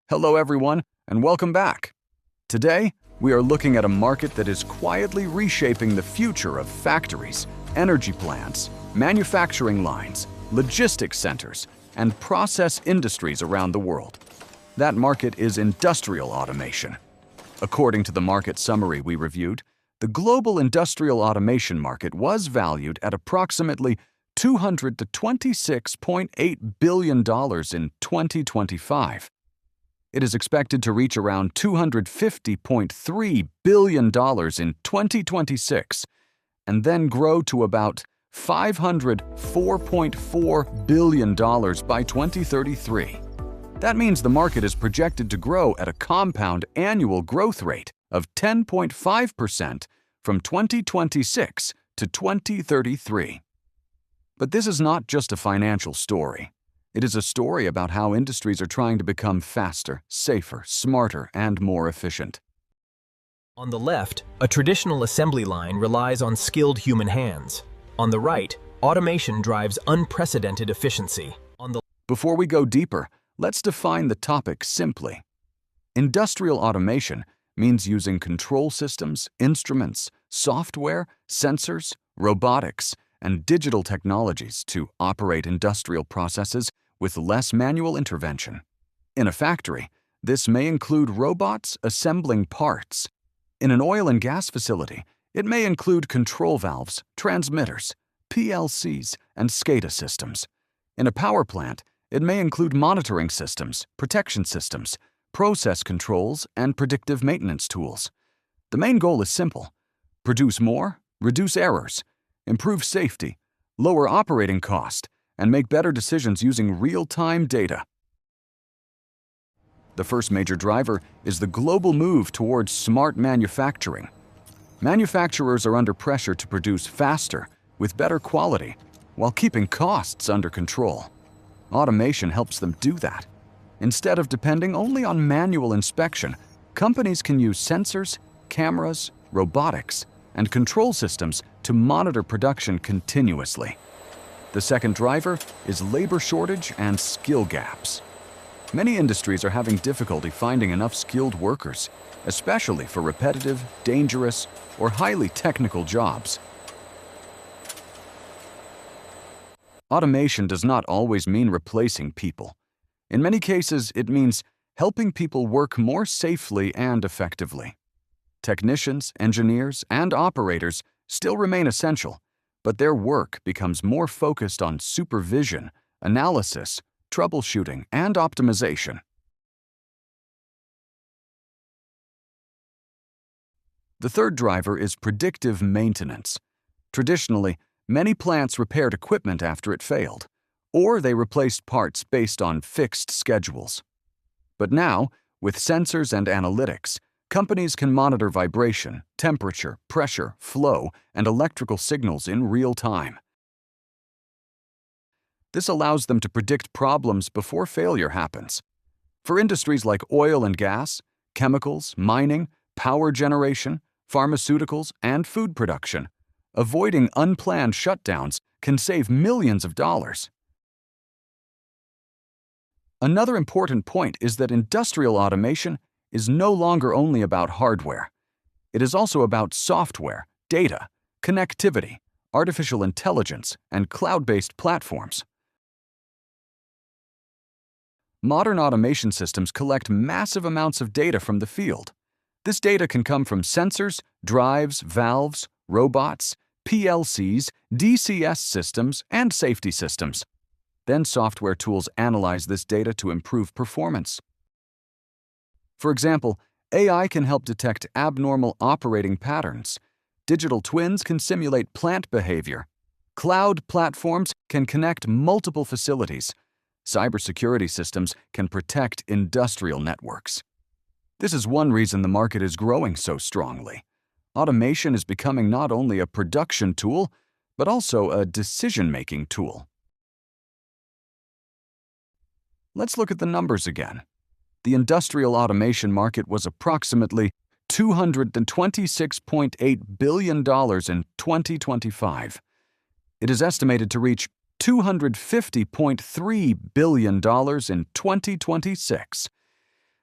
Hello everyone, and welcome back. Today, we are looking at a market that is quietly reshaping the future of factories, energy plants, manufacturing lines, logistics centers, and process industries around the world. That market is industrial automation. According to the market summary we reviewed, the global industrial automation market was valued at approximately $226.8 billion in 2025. It is expected to reach around $250.3 billion in 2026, and then grow to about $504.4 billion by 2033. That means the market is projected to grow at a compound annual growth rate of 10.5% from 2026 to 2033. But this is not just a financial story. It is a story about how industries are trying to become faster, safer, smarter, and more efficient. On the left, a traditional assembly line relies on skilled human hands. On the right, automation drives unprecedented efficiency. Before we go deeper, let's define the topic simply. Industrial automation means using control systems, instruments, software, sensors, robotics, and digital technologies to operate industrial processes with less manual intervention. In a factory, this may include robots assembling parts. In an oil and gas facility, it may include control valves, transmitters, PLCs, and SCADA systems. In a power plant, it may include monitoring systems, protection systems, process controls, and predictive maintenance tools. The main goal is simple: produce more, reduce errors, improve safety, lower operating cost, and make better decisions using real-time data. The first major driver is the global move towards smart manufacturing. Manufacturers are under pressure to produce faster, with better quality, while keeping costs under control. Automation helps them do that. Instead of depending only on manual inspection, companies can use sensors, cameras, robotics, and control systems to monitor production continuously. The second driver is labor shortage and skill gaps. Many industries are having difficulty finding enough skilled workers, especially for repetitive, dangerous, or highly technical jobs. Automation does not always mean replacing people. In many cases, it means helping people work more safely and effectively. Technicians, engineers, and operators still remain essential, but their work becomes more focused on supervision, analysis, troubleshooting, and optimization. The third driver is predictive maintenance. Traditionally, many plants repaired equipment after it failed, or they replaced parts based on fixed schedules. But now, with sensors and analytics, companies can monitor vibration, temperature, pressure, flow, and electrical signals in real time. This allows them to predict problems before failure happens. For industries like oil and gas, chemicals, mining, power generation, pharmaceuticals, and food production, avoiding unplanned shutdowns can save millions of dollars. Another important point is that industrial automation is no longer only about hardware. It is also about software, data, connectivity, artificial intelligence, and cloud-based platforms. Modern automation systems collect massive amounts of data from the field. This data can come from sensors, drives, valves, robots, PLCs, DCS systems, and safety systems. Then software tools analyze this data to improve performance. For example, AI can help detect abnormal operating patterns. Digital twins can simulate plant behavior. Cloud platforms can connect multiple facilities. Cybersecurity systems can protect industrial networks. This is one reason the market is growing so strongly. Automation is becoming not only a production tool, but also a decision-making tool. Let's look at the numbers again. The industrial automation market was approximately $226.8 billion in 2025. It is estimated to reach $250.3 billion in 2026.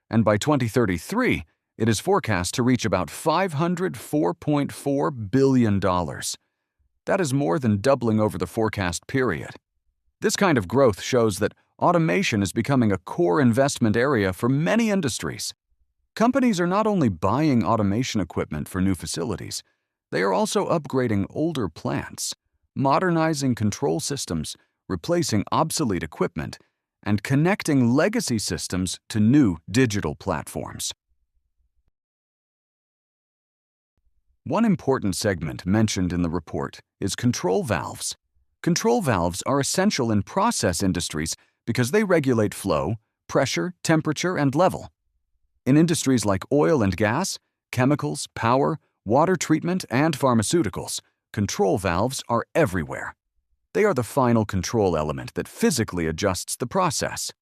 and by 2033, it is forecast to reach about $504.4 billion. That is more than doubling over the forecast period. This kind of growth shows that automation is becoming a core investment area for many industries. Companies are not only buying automation equipment for new facilities, they are also upgrading older plants, modernizing control systems, replacing obsolete equipment, and connecting legacy systems to new digital platforms. One important segment mentioned in the report is control valves. Control valves are essential in process industries because they regulate flow, pressure, temperature, and level. In industries like oil and gas, chemicals, power, water treatment, and pharmaceuticals, control valves are everywhere. They are the final control element that physically adjusts the process.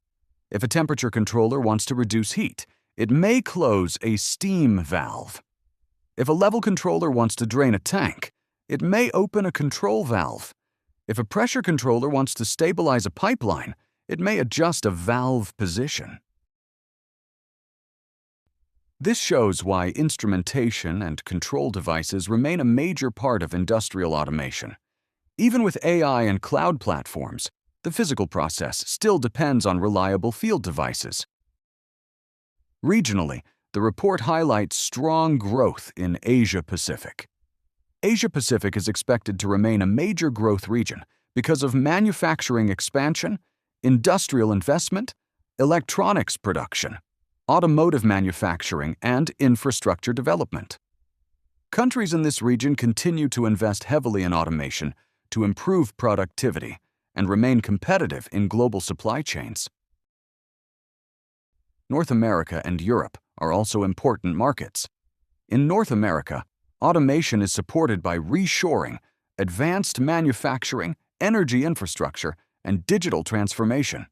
If a temperature controller wants to reduce heat, it may close a steam valve. If a level controller wants to drain a tank, it may open a control valve. If a pressure controller wants to stabilize a pipeline, it may adjust a valve position. This shows why instrumentation and control devices remain a major part of industrial automation. Even with AI and cloud platforms, the physical process still depends on reliable field devices. Regionally, the report highlights strong growth in Asia-Pacific. Asia-Pacific is expected to remain a major growth region because of manufacturing expansion, industrial investment, electronics production, automotive manufacturing, and infrastructure development. Countries in this region continue to invest heavily in automation to improve productivity and remain competitive in global supply chains. North America and Europe are also important markets. In North America, automation is supported by reshoring, advanced manufacturing, energy infrastructure, and digital transformation.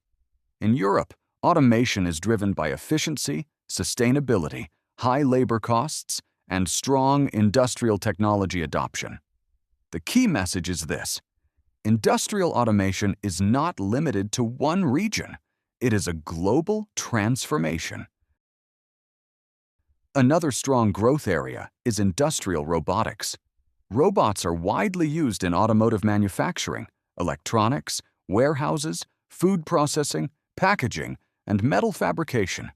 In Europe, automation is driven by efficiency, sustainability, high labor costs, and strong industrial technology adoption. The key message is this: industrial automation is not limited to one region. It is a global transformation. Another strong growth area is industrial robotics. Robots are widely used in automotive manufacturing, electronics, warehouses, food processing, packaging, and metal fabrication.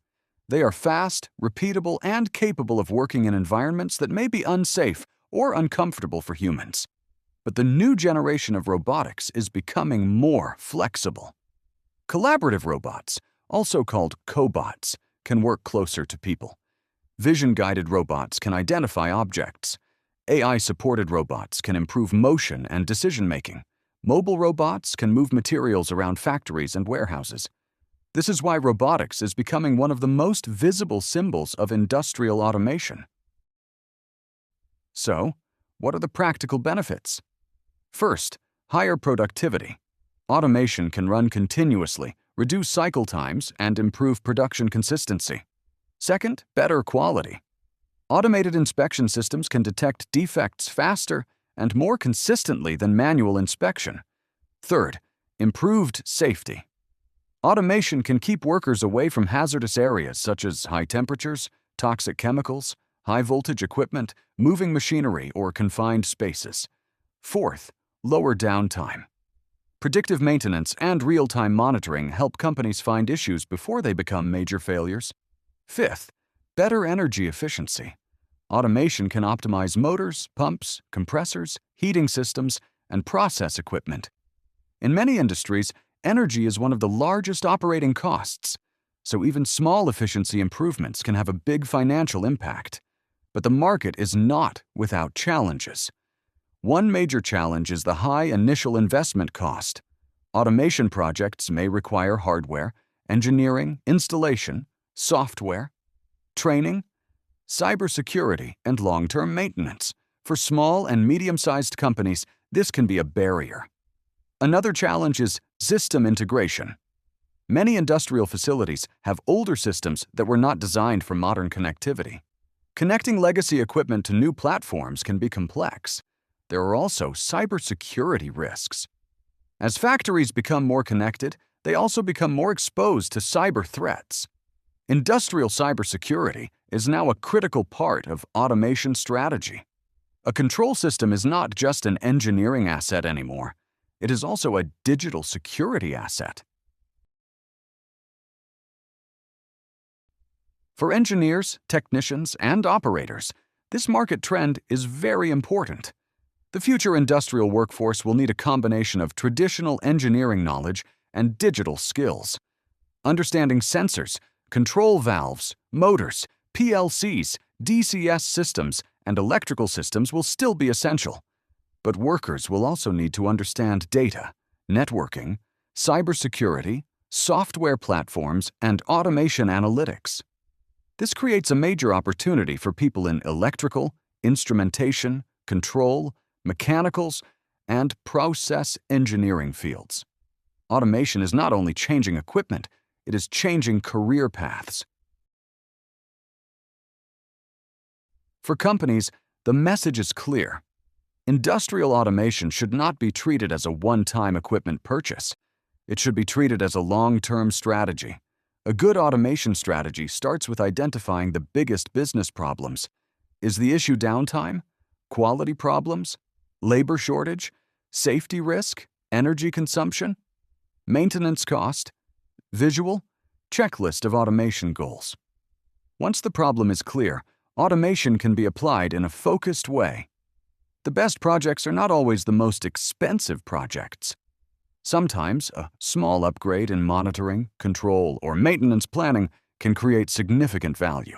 They are fast, repeatable, and capable of working in environments that may be unsafe or uncomfortable for humans. But the new generation of robotics is becoming more flexible. Collaborative robots, also called cobots, can work closer to people. Vision-guided robots can identify objects. AI-supported robots can improve motion and decision-making. Mobile robots can move materials around factories and warehouses. This is why robotics is becoming one of the most visible symbols of industrial automation. So, what are the practical benefits? First, higher productivity. Automation can run continuously, reduce cycle times, and improve production consistency. Second, better quality. Automated inspection systems can detect defects faster and more consistently than manual inspection. Third, improved safety. Automation can keep workers away from hazardous areas such as high temperatures, toxic chemicals, high-voltage equipment, moving machinery, or confined spaces. Fourth, lower downtime. Predictive maintenance and real-time monitoring help companies find issues before they become major failures. Fifth, better energy efficiency. Automation can optimize motors, pumps, compressors, heating systems, and process equipment. In many industries, energy is one of the largest operating costs, so even small efficiency improvements can have a big financial impact. But the market is not without challenges. One major challenge is the high initial investment cost. Automation projects may require hardware, engineering, installation, software, training, cybersecurity, and long-term maintenance. For small and medium-sized companies, this can be a barrier. Another challenge is system integration. Many industrial facilities have older systems that were not designed for modern connectivity. Connecting legacy equipment to new platforms can be complex. There are also cybersecurity risks. As factories become more connected, they also become more exposed to cyber threats. Industrial cybersecurity is now a critical part of automation strategy. A control system is not just an engineering asset anymore. It is also a digital security asset. For engineers, technicians, and operators, this market trend is very important. The future industrial workforce will need a combination of traditional engineering knowledge and digital skills. Understanding sensors, control valves, motors, PLCs, DCS systems, and electrical systems will still be essential. But workers will also need to understand data, networking, cybersecurity, software platforms, and automation analytics. This creates a major opportunity for people in electrical, instrumentation, control, mechanicals, and process engineering fields. Automation is not only changing equipment, it is changing career paths. For companies, the message is clear. Industrial automation should not be treated as a one-time equipment purchase. It should be treated as a long-term strategy. A good automation strategy starts with identifying the biggest business problems. Is the issue downtime, quality problems, labor shortage, safety risk, energy consumption, maintenance cost, visual, checklist of automation goals? Once the problem is clear, automation can be applied in a focused way. The best projects are not always the most expensive projects. Sometimes, a small upgrade in monitoring, control, or maintenance planning can create significant value.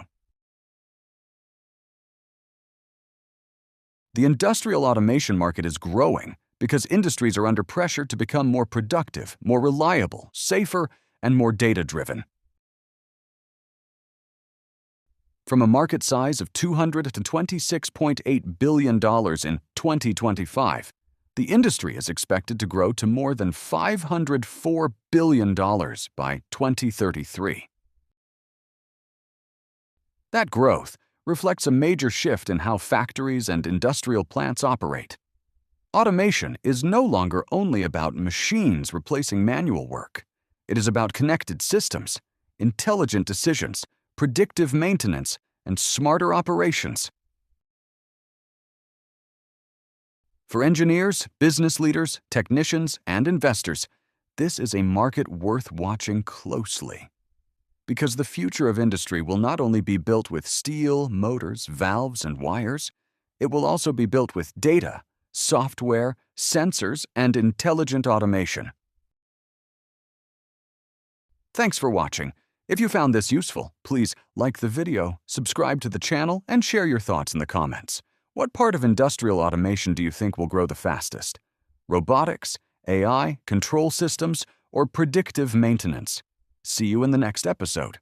The industrial automation market is growing because industries are under pressure to become more productive, more reliable, safer, and more data-driven. From a market size of $226.8 billion in 2025, the industry is expected to grow to more than $504 billion by 2033. That growth reflects a major shift in how factories and industrial plants operate. Automation is no longer only about machines replacing manual work. It is about connected systems, intelligent decisions, predictive maintenance, and smarter operations. For engineers, business leaders, technicians, and investors, this is a market worth watching closely. Because the future of industry will not only be built with steel, motors, valves, and wires, it will also be built with data, software, sensors, and intelligent automation. Thanks for watching. If you found this useful, please like the video, subscribe to the channel, and share your thoughts in the comments. What part of industrial automation do you think will grow the fastest? Robotics, AI, control systems, or predictive maintenance? See you in the next episode.